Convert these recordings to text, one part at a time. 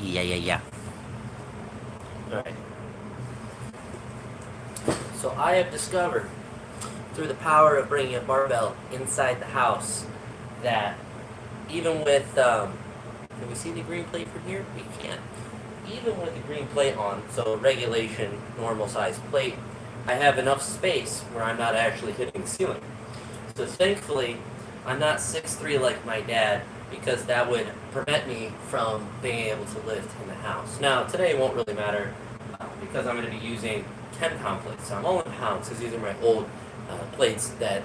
Yeah. Alright. So I have discovered, through the power of bringing a barbell inside the house, that even with, can we see the green plate from here? We can't. Even with the green plate on, so regulation, normal size plate, I have enough space where I'm not actually hitting the ceiling. So thankfully, I'm not 6'3" like my dad, because that would prevent me from being able to lift in the house. Now, today won't really matter because I'm going to be using 10-pound plates. So I'm only pounds because these are my old plates that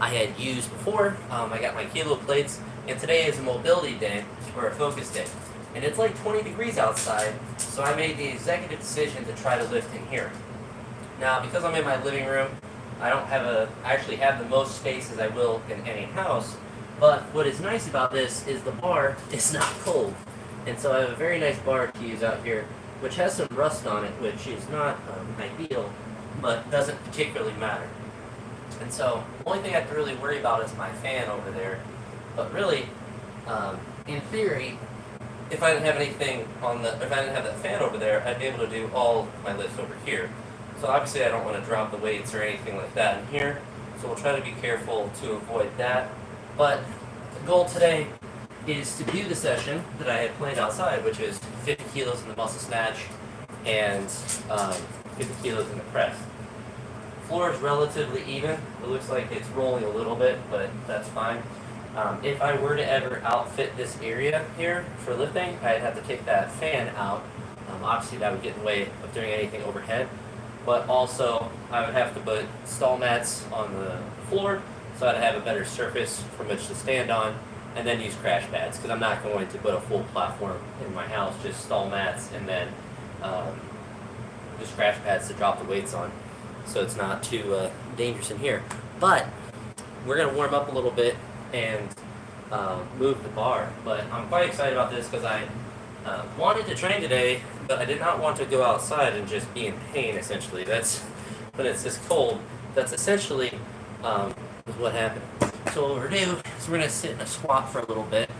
I had used before. I got my kilo plates, and today is a mobility day, or a focus day. And it's like 20 degrees outside, so I made the executive decision to try to lift in here. Now, because I'm in my living room, I actually have the most space as I will in any house, but what is nice about this is the bar is not cold. And so I have a very nice bar to use out here, which has some rust on it, which is not ideal, but doesn't particularly matter. And so the only thing I have to really worry about is my fan over there. But really, in theory, if I didn't have if I didn't have that fan over there, I'd be able to do all my lifts over here. So obviously I don't want to drop the weights or anything like that in here. So we'll try to be careful to avoid that. But the goal today is to do the session that I had planned outside, which is 50 kilos in the muscle snatch and 50 kilos in the press. Floor is relatively even. It looks like it's rolling a little bit, but that's fine. If I were to ever outfit this area here for lifting, I'd have to take that fan out. Obviously that would get in the way of doing anything overhead, but also I would have to put stall mats on the floor so I'd have a better surface from which to stand on, and then use crash pads, because I'm not going to put a full platform in my house, just stall mats and then just crash pads to drop the weights on, so it's not too dangerous in here. But we're going to warm up a little bit and move the bar. But I'm quite excited about this because I wanted to train today, but I did not want to go outside and just be in pain, essentially. That's, when it's this cold, that's essentially what happened. So what we're going to do is we're going to sit in a squat for a little bit,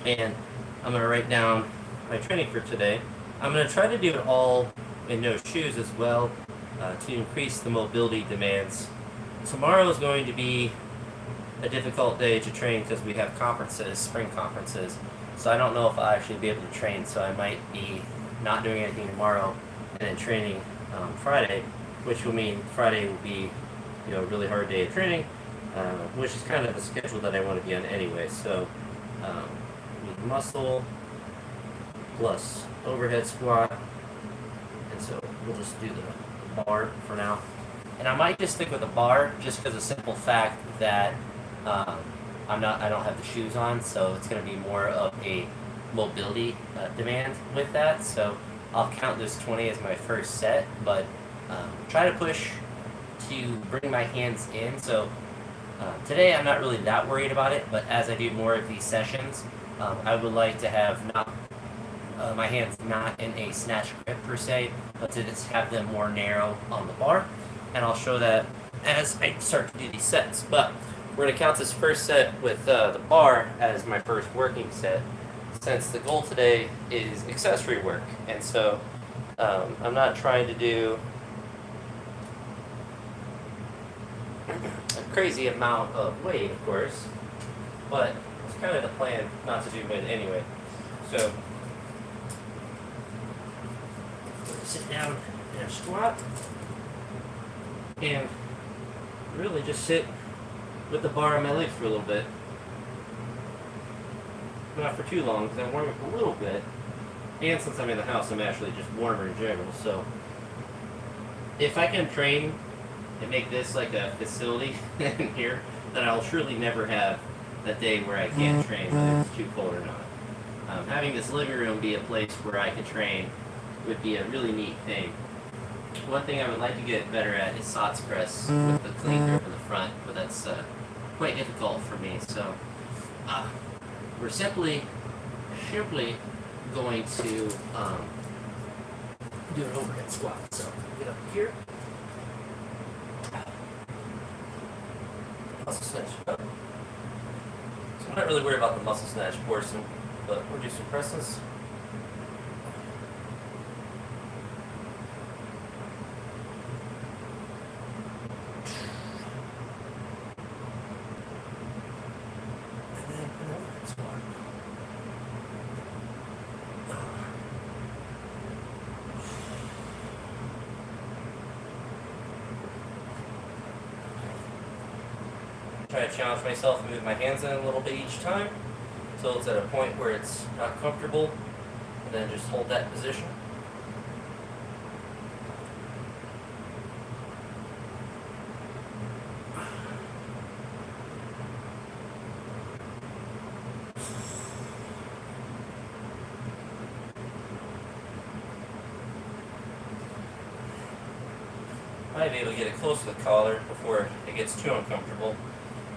and I'm going to write down my training for today. I'm going to try to do it all in no shoes as well to increase the mobility demands. Tomorrow is going to be a difficult day to train because we have conferences, spring conferences. So I don't know if I'll actually be able to train, so I might be not doing anything tomorrow and then training Friday, which will mean Friday will be, a really hard day of training, which is kind of the schedule that I want to be on anyway. So muscle plus overhead squat, and so we'll just do the bar for now. And I might just stick with the bar just because of the simple fact that I don't have the shoes on, so it's going to be more of a mobility demand with that. So I'll count this 20 as my first set, but try to push to bring my hands in. So today I'm not really that worried about it, but as I do more of these sessions, I would like to have not my hands not in a snatch grip per se, but to just have them more narrow on the bar. And I'll show that as I start to do these sets. But we're going to count this first set with the bar as my first working set, since the goal today is accessory work. And so I'm not trying to do a crazy amount of weight, of course, but it's kind of the plan not to do weight anyway. So sit down in a squat and really just sit with the bar on my legs for a little bit. Not for too long, because I'm warming up a little bit. And since I'm in the house, I'm actually just warmer in general. So if I can train and make this like a facility in here, then I'll surely never have that day where I can't train, whether it's too cold or not. Having this living room be a place where I can train would be a really neat thing. One thing I would like to get better at is SOTS press with the clean grip in the front, but that's quite difficult for me. So we're simply going to do an overhead squat. So get up here, muscle snatch up. So I'm not really worried about the muscle snatch portion, but we'll do some presses. Try to challenge myself and move my hands in a little bit each time until it's at a point where it's not comfortable, and then just hold that position. Might be able to get it close to the collar before it gets too uncomfortable.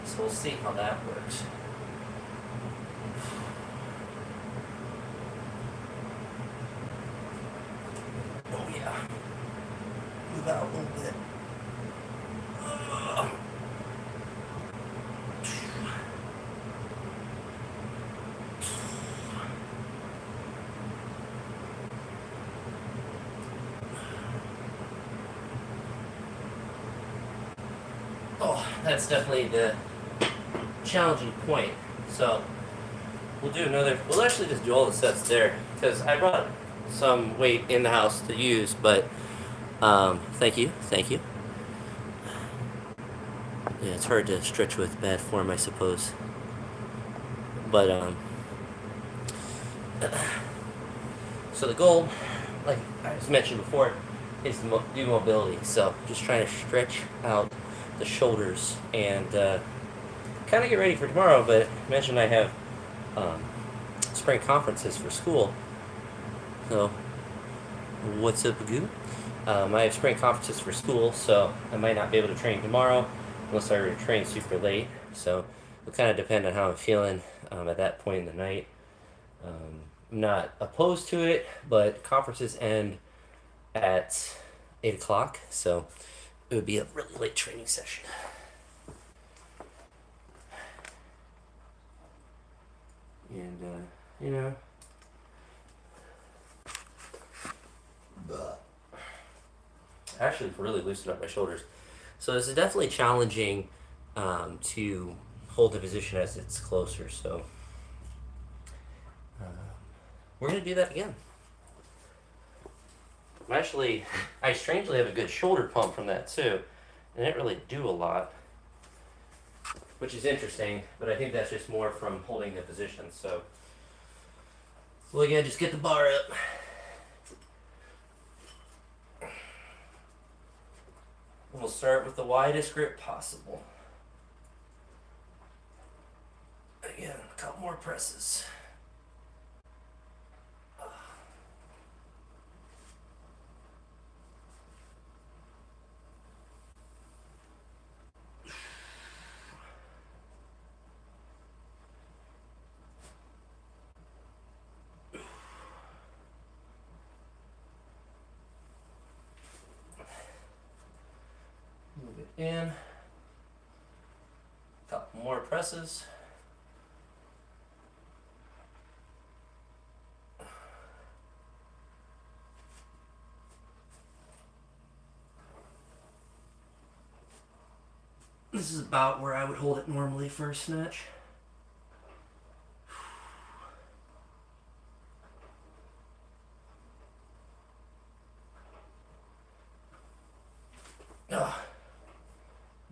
So we'll see how that works. Oh yeah. Move out a little bit. Oh, that's definitely the challenging point. So we'll actually just do all the sets there, because I brought some weight in the house to use, but thank you. Yeah, it's hard to stretch with bad form, I suppose. But so the goal, like I just mentioned before, is to do mobility. So just trying to stretch out the shoulders and kind of get ready for tomorrow. But I mentioned I have spring conferences for school. So what's up, Goo? I have spring conferences for school, so I might not be able to train tomorrow unless I were to train super late. So it'll kind of depend on how I'm feeling at that point in the night. I'm not opposed to it, but conferences end at 8 o'clock, so it would be a really late training session. And, you know, actually really loosened up my shoulders. So this is definitely challenging to hold the position as it's closer. So we're going to do that again. I strangely have a good shoulder pump from that too. And it didn't really do a lot, which is interesting, but I think that's just more from holding the position. So well, again, just get the bar up. We'll start with the widest grip possible. Again, a couple more presses. Move it in. Couple more presses. This is about where I would hold it normally for a snatch.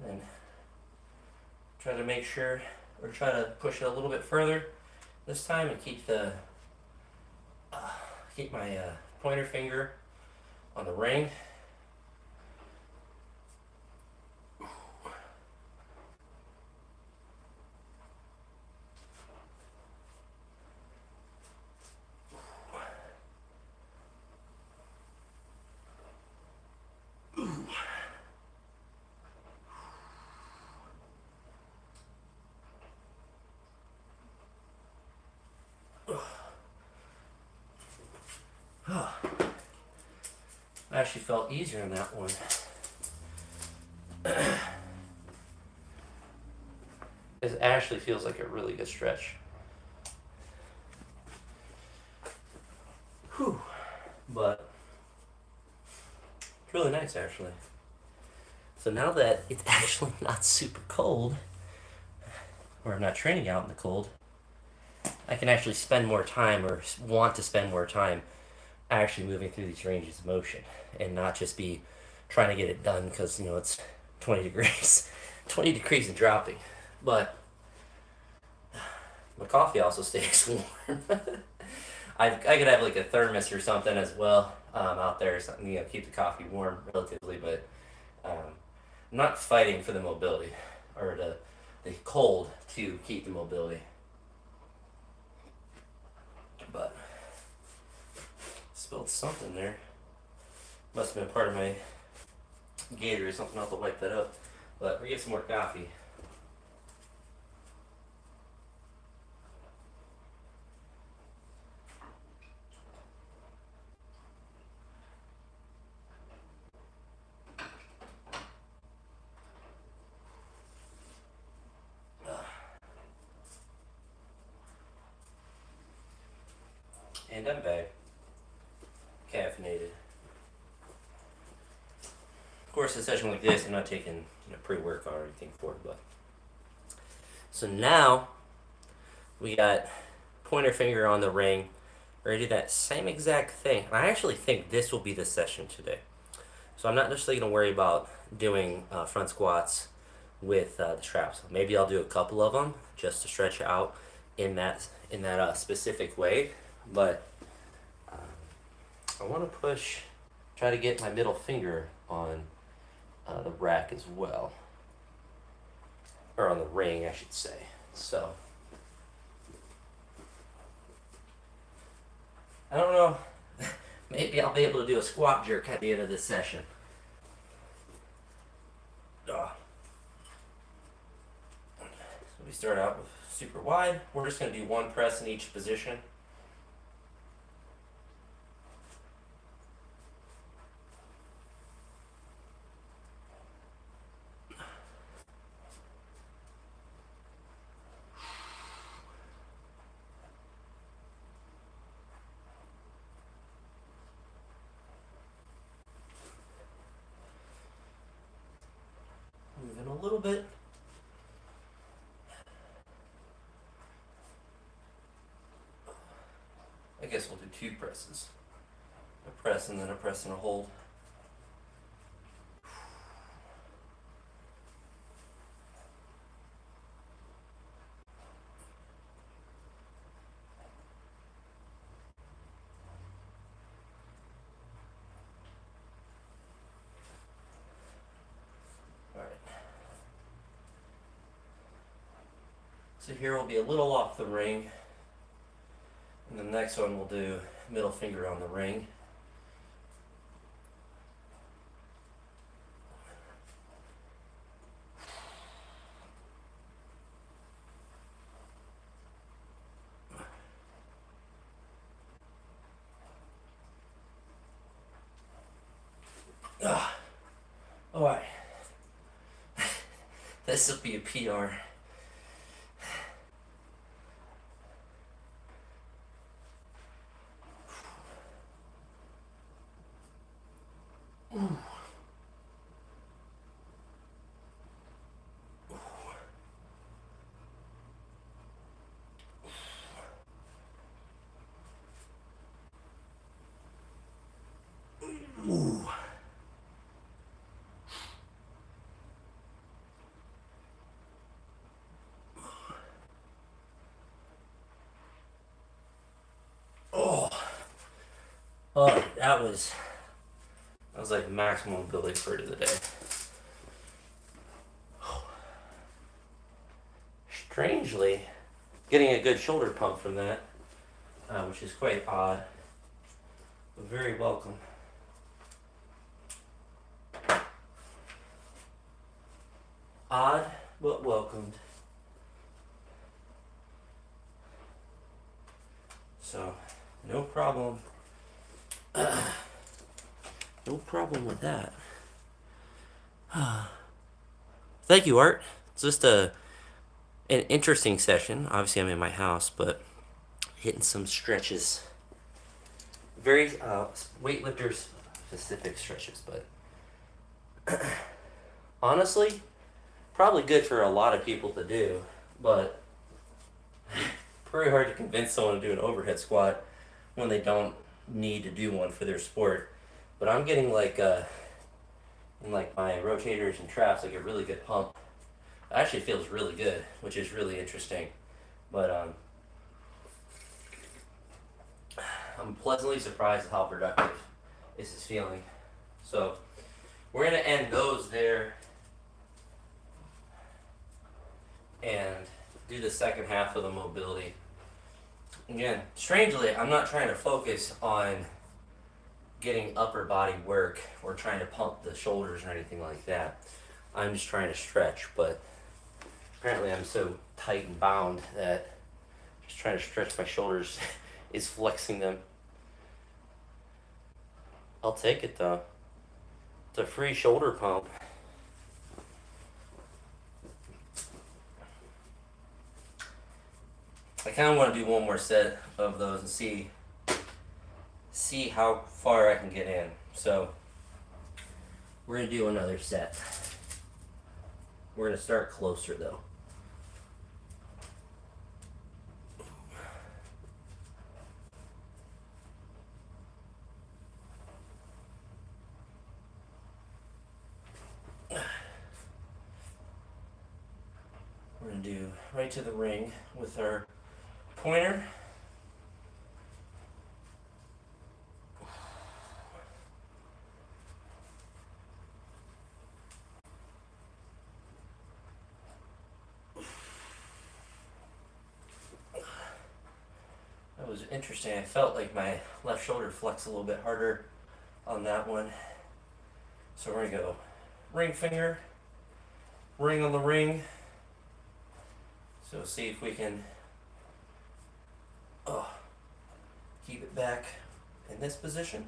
And try to make sure, or try to push it a little bit further this time, and keep my pointer finger on the ring. I actually felt easier on that one. It actually feels like a really good stretch. Whew. But it's really nice, actually. So now that it's actually not super cold, or I'm not training out in the cold, I can actually spend more time, or want to spend more time, actually moving through these ranges of motion, and not just be trying to get it done because, it's 20 degrees. 20 degrees and dropping. But my coffee also stays warm. I could have like a thermos or something as well out there, or something, keep the coffee warm relatively. But um, I'm not fighting for the mobility or the cold to keep the mobility. But spilled something there. Must have been part of my gator or something. I'll have to wipe that up. But we get some more coffee. And I'm back. Caffeinated. Of course, a session like this, I'm not taking pre-workout or anything for it, but. So now, we got pointer finger on the ring. We're going to do that same exact thing. And I actually think this will be the session today. So I'm not necessarily going to worry about doing front squats with the straps. Maybe I'll do a couple of them just to stretch out in that specific way. But I want to try to get my middle finger on the rack as well. Or on the ring, I should say. So, I don't know. Maybe I'll be able to do a squat jerk at the end of this session. So we start out with super wide. We're just going to do one press in each position. Moving a little bit. I guess we'll do two presses. A press and then a press and a hold. Alright. So here we'll be a little off the ring. And the next one we'll do middle finger on the ring. Alright. This will be a PR. Ooh. Oh. Oh, that was like maximum ability for the day. Strangely, getting a good shoulder pump from that, which is quite odd, but very welcome. Odd, but welcomed. So, no problem. No problem with that. Thank you, Art. It's just an interesting session. Obviously, I'm in my house, but hitting some stretches. Very weightlifters specific stretches, but honestly, probably good for a lot of people to do, but very hard to convince someone to do an overhead squat when they don't need to do one for their sport. But I'm getting in like my rotators and traps, like a really good pump Actually feels really good, which is really interesting. But I'm pleasantly surprised at how productive this is feeling. So we're gonna end those there and do the second half of the mobility. Again, strangely, I'm not trying to focus on getting upper body work or trying to pump the shoulders or anything like that. I'm just trying to stretch, but apparently I'm so tight and bound that just trying to stretch my shoulders is flexing them. I'll take it though. It's a free shoulder pump. I kind of want to do one more set of those and see how far I can get in. So we're gonna do another set. We're gonna start closer though. We're gonna do right to the ring with our pointer. That was interesting. I felt like my left shoulder flex a little bit harder on that one. So we're gonna go ring finger, ring on the ring. So see if we can keep it back in this position.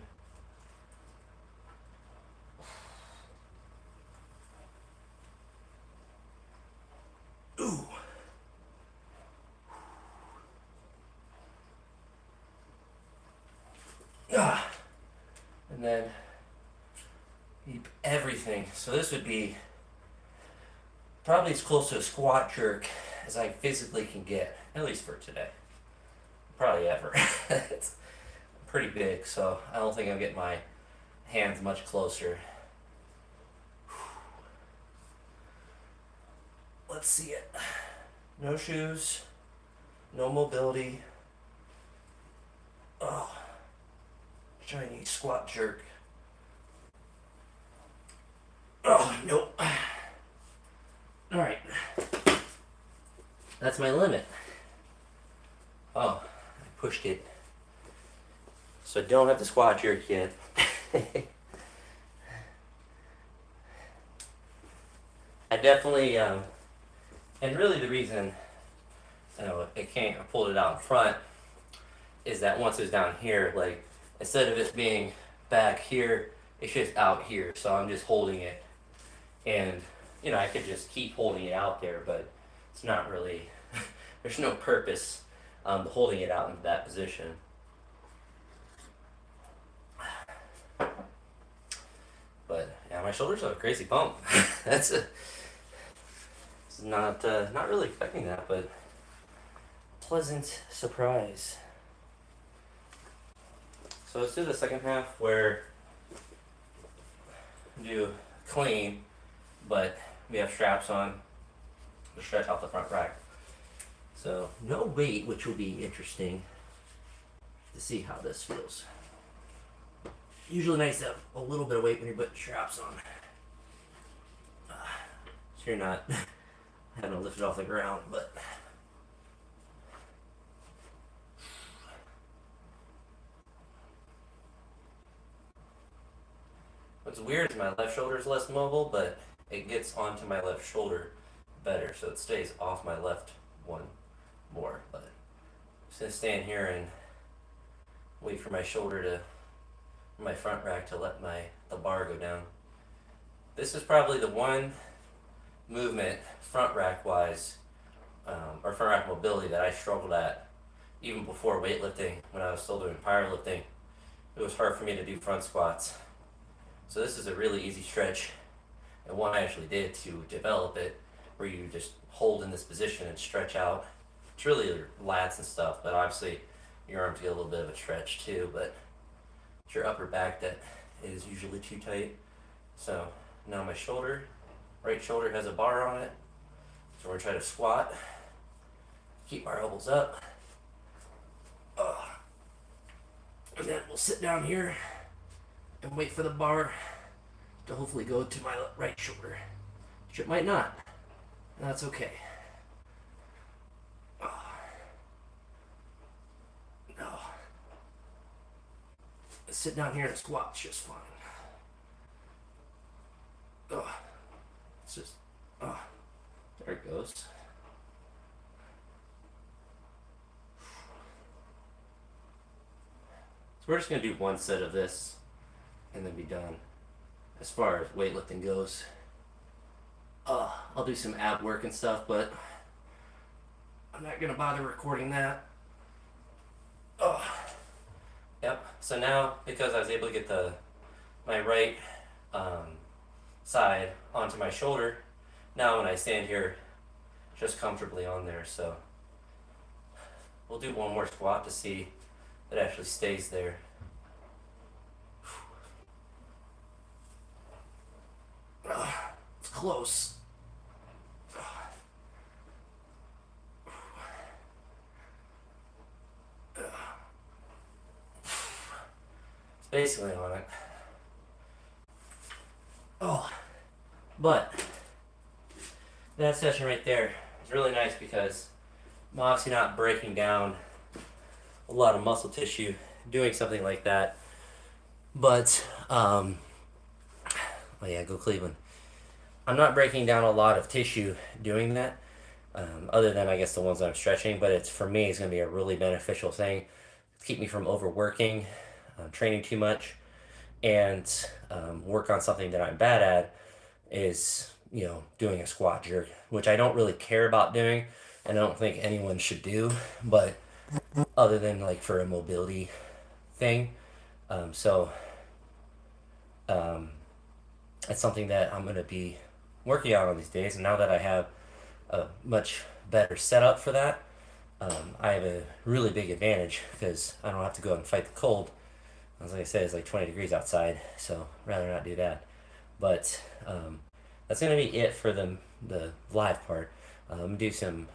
Ooh. And then keep everything. So this would be probably as close to a squat jerk as I physically can get, at least for today. Probably ever. It's pretty big, so I don't think I'm getting my hands much closer. Let's see it. No shoes, no mobility. Oh, Chinese squat jerk. Oh, nope. All right. That's my limit. Oh, I pushed it. So I don't have the squat jerk yet. I definitely, and really the reason I pulled it out in front is that once it was down here, like, instead of it being back here, it's just out here. So I'm just holding it. And, I could just keep holding it out there, but it's not really, there's no purpose to holding it out in that position. But yeah, my shoulders have a crazy pump. It's not really expecting that, but pleasant surprise. So let's do the second half where we do clean, but we have straps on to stretch out the front rack. So no weight, which will be interesting to see how this feels. Usually nice to have a little bit of weight when you're putting straps on. So you're not having to lift it off the ground, but what's weird is my left shoulder is less mobile, but it gets onto my left shoulder better, so it stays off my left one more. But I'm just gonna stand here and wait for my shoulder to, my front rack to let the bar go down. This is probably the one movement front rack wise, or front rack mobility that I struggled at even before weightlifting. When I was still doing powerlifting, it was hard for me to do front squats. So this is a really easy stretch, and one I actually did to develop it, where you just hold in this position and stretch out. It's really your lats and stuff, but obviously your arms get a little bit of a stretch too, but it's your upper back that is usually too tight. So now my shoulder, right shoulder has a bar on it. So we're going to try to squat, keep our elbows up, and then we'll sit down here and wait for the bar to hopefully go to my right shoulder. Which it might not. That's okay. No. Sit down here and squat's just fine. It's just, there it goes. So we're just gonna do one set of this and then be done. As far as weightlifting goes, I'll do some ab work and stuff, but I'm not gonna bother recording that. Yep. So now, because I was able to get my right side onto my shoulder, now when I stand here, just comfortably on there. So we'll do one more squat to see if it actually stays there. It's close. It's basically on it. But that session right there is really nice because I'm obviously not breaking down a lot of muscle tissue doing something like that. But, oh yeah, go Cleveland. I'm not breaking down a lot of tissue doing that, other than I guess the ones that I'm stretching, but it's, for me, it's going to be a really beneficial thing to keep me from overworking, training too much, and work on something that I'm bad at is, doing a squat jerk, which I don't really care about doing, and I don't think anyone should do, but other than like for a mobility thing. It's something that I'm going to be working on these days, and now that I have a much better setup for that, I have a really big advantage because I don't have to go out and fight the cold. As like I said, it's like 20 degrees outside, so rather not do that. But that's going to be it for the live part. I'm going to do some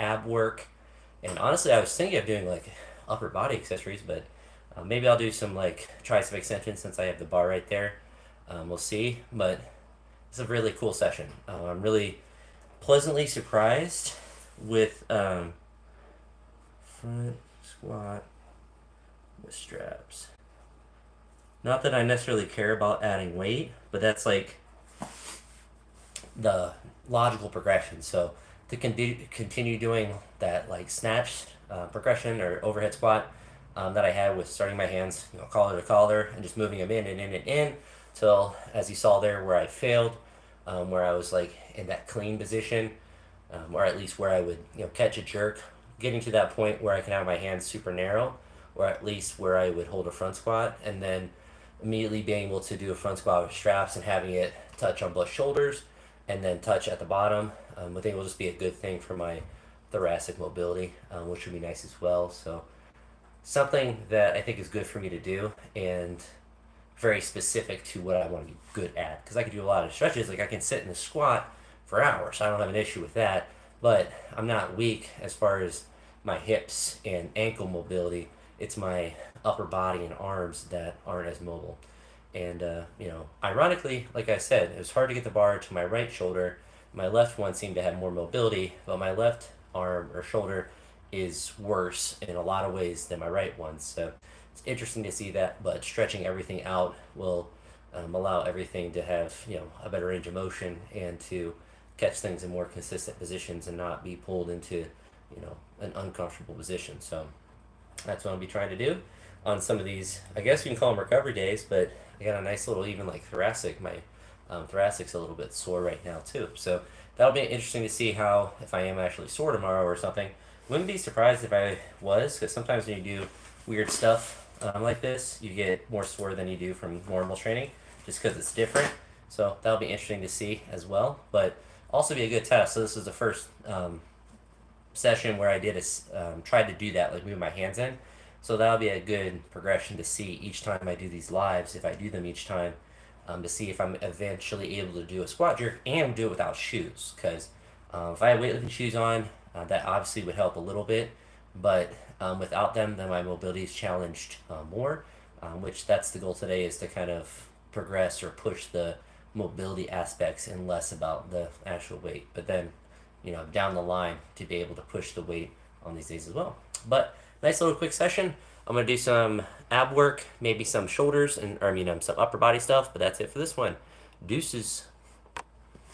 ab work, and honestly I was thinking of doing like upper body accessories, but maybe I'll do some like tricep extensions since I have the bar right there. We'll see, but it's a really cool session. I'm really pleasantly surprised with front squat with straps. Not that I necessarily care about adding weight, but that's like the logical progression. So to continue doing that like snatch progression or overhead squat that I had with starting my hands, collar to collar, and just moving them in and in and in, till, as you saw there, where I failed, where I was like in that clean position, or at least where I would catch a jerk, getting to that point where I can have my hands super narrow, or at least where I would hold a front squat, and then immediately being able to do a front squat with straps and having it touch on both shoulders and then touch at the bottom. I think it will just be a good thing for my thoracic mobility, which would be nice as well. So something that I think is good for me to do, and very specific to what I want to be good at, because I can do a lot of stretches. Like I can sit in a squat for hours, I don't have an issue with that, but I'm not weak as far as my hips and ankle mobility. It's my upper body and arms that aren't as mobile. And ironically, like I said, it was hard to get the bar to my right shoulder. My left one seemed to have more mobility, but my left arm or shoulder is worse in a lot of ways than my right one. So it's interesting to see that, but stretching everything out will allow everything to have a better range of motion and to catch things in more consistent positions and not be pulled into an uncomfortable position. So that's what I'll be trying to do on some of these, I guess you can call them recovery days, but I got a nice little, even like thoracic, my thoracic's a little bit sore right now too. So that'll be interesting to see how, if I am actually sore tomorrow or something. Wouldn't be surprised if I was, because sometimes when you do weird stuff like this, you get more sore than you do from normal training, just because it's different. So that'll be interesting to see as well, but also be a good test. So this is the first session where I did tried to do that, like move my hands in. So that'll be a good progression to see each time I do these lives, if I do them each time, to see if I'm eventually able to do a squat jerk and do it without shoes, because If I had weightlifting shoes on, that obviously would help a little bit, but without them, then my mobility is challenged more. Which that's the goal today, is to kind of progress or push the mobility aspects and less about the actual weight. But then, down the line to be able to push the weight on these days as well. But nice little quick session. I'm gonna do some ab work, maybe some shoulders, and or some upper body stuff. But that's it for this one. Deuces.